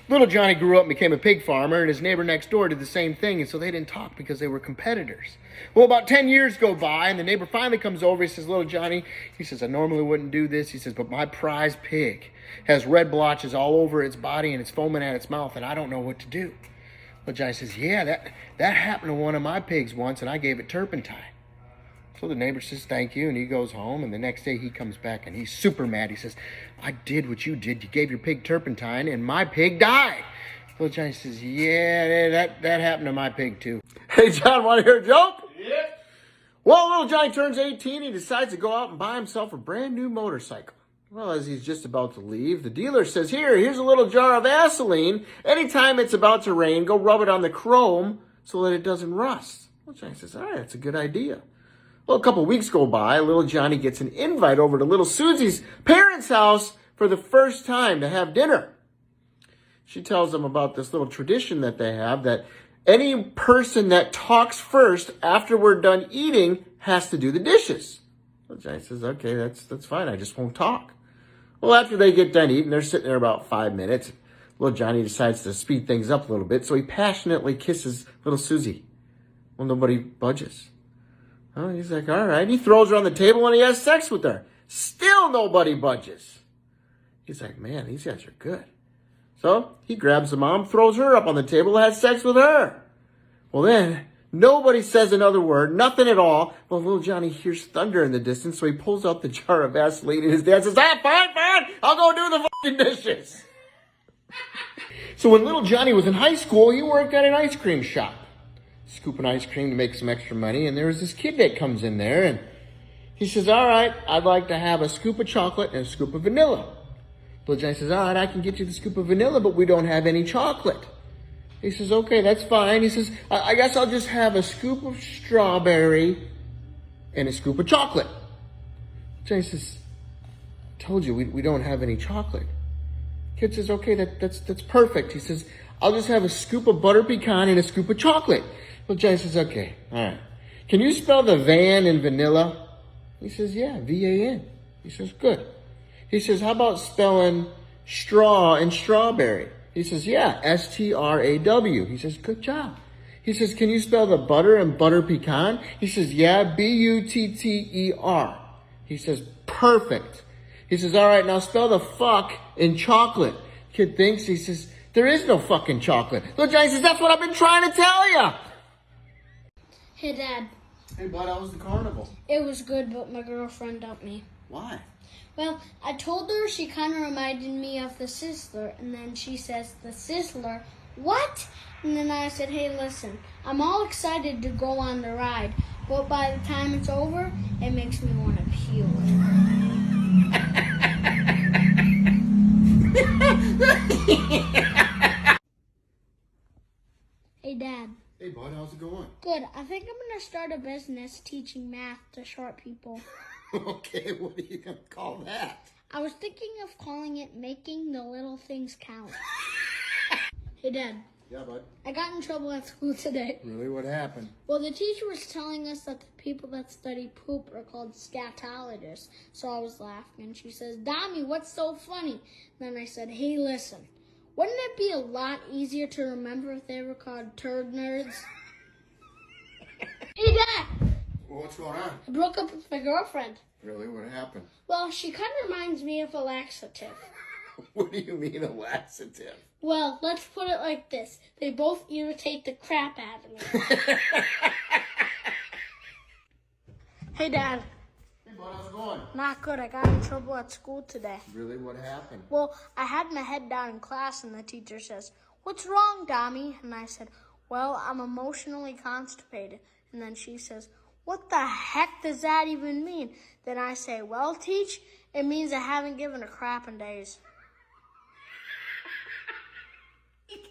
Little Johnny grew up and became a pig farmer, and his neighbor next door did the same thing, and so they didn't talk because they were competitors. Well, about 10 years go by, and the neighbor finally comes over. He says, Little Johnny, he says, I normally wouldn't do this. He says, but my prize pig has red blotches all over its body, and it's foaming at its mouth, and I don't know what to do. Little Johnny says, yeah, that happened to one of my pigs once, and I gave it turpentine. So the neighbor says, thank you, and he goes home, and the next day he comes back, and he's super mad. He says, I did what you did. You gave your pig turpentine, and my pig died. Little Johnny says, yeah, that happened to my pig, too. Hey, John, want to hear a joke? Yeah. Well, little Johnny turns 18, he decides to go out and buy himself a brand new motorcycle. Well, as he's just about to leave, the dealer says, here's a little jar of Vaseline. Anytime it's about to rain, go rub it on the chrome so that it doesn't rust. Little Johnny says, all right, that's a good idea. Well, a couple of weeks go by. Little Johnny gets an invite over to little Susie's parents' house for the first time to have dinner. She tells them about this little tradition that they have, that any person that talks first after we're done eating has to do the dishes. Little Johnny says, okay, that's fine. I just won't talk. Well, after they get done eating, they're sitting there about 5 minutes. Little Johnny decides to speed things up a little bit, so he passionately kisses little Susie. Well, nobody budges. Oh, he's like, all right. He throws her on the table and he has sex with her. Still nobody budges. He's like, man, these guys are good. So he grabs the mom, throws her up on the table, has sex with her. Well, then nobody says another word, nothing at all. Well, little Johnny hears thunder in the distance, so he pulls out the jar of Vaseline, and his dad says, fine, I'll go do the fucking dishes. So when little Johnny was in high school, he worked at an ice cream shop, scooping ice cream to make some extra money. And there was this kid that comes in there, and he says, all right, I'd like to have a scoop of chocolate and a scoop of vanilla. Little Johnny says, all right, I can get you the scoop of vanilla, but we don't have any chocolate. He says, okay, that's fine. He says, I guess I'll just have a scoop of strawberry and a scoop of chocolate. Johnny says, told you, we don't have any chocolate. Kid says, okay, that's perfect. He says, I'll just have a scoop of butter pecan and a scoop of chocolate. Well, Johnny says, okay, all right. Can you spell the van in vanilla? He says, yeah, V-A-N. He says, good. He says, how about spelling straw and strawberry? He says, yeah, S-T-R-A-W. He says, good job. He says, can you spell the butter and butter pecan? He says, yeah, B-U-T-T-E-R. He says, perfect. He says, all right, now spell the fuck in chocolate. Kid thinks, he says, there is no fucking chocolate. Little Johnny says, that's what I've been trying to tell you. Hey, Dad. Hey, bud, how was the carnival? It was good, but my girlfriend dumped me. Why? Well, I told her she kind of reminded me of the Sizzler, and then she says, the Sizzler? What? And then I said, hey, listen, I'm all excited to go on the ride, but by the time it's over, it makes me want to puke. Hey, Dad. Hey, bud, how's it going? Good. I think I'm going to start a business teaching math to short people. Okay, what are you going to call that? I was thinking of calling it Making the Little Things Count. Hey, Dad. Yeah, bud. I got in trouble at school today. Really, what happened? Well, the teacher was telling us that the people that study poop are called scatologists. So I was laughing, and she says, Dami, what's so funny? Then I said, hey, listen. Wouldn't it be a lot easier to remember if they were called turd nerds? Hey, Dad! Well, what's going on? I broke up with my girlfriend. Really, what happened? Well, she kind of reminds me of a laxative. What do you mean a laxative? Well, let's put it like this. They both irritate the crap out of me. Hey, Dad. Hey, bud, how's it going? Not good. I got in trouble at school today. Really, what happened? Well, I had my head down in class, and the teacher says, what's wrong, Dami? And I said, well, I'm emotionally constipated. And then she says, what the heck does that even mean? Then I say, well, teach, it means I haven't given a crap in days.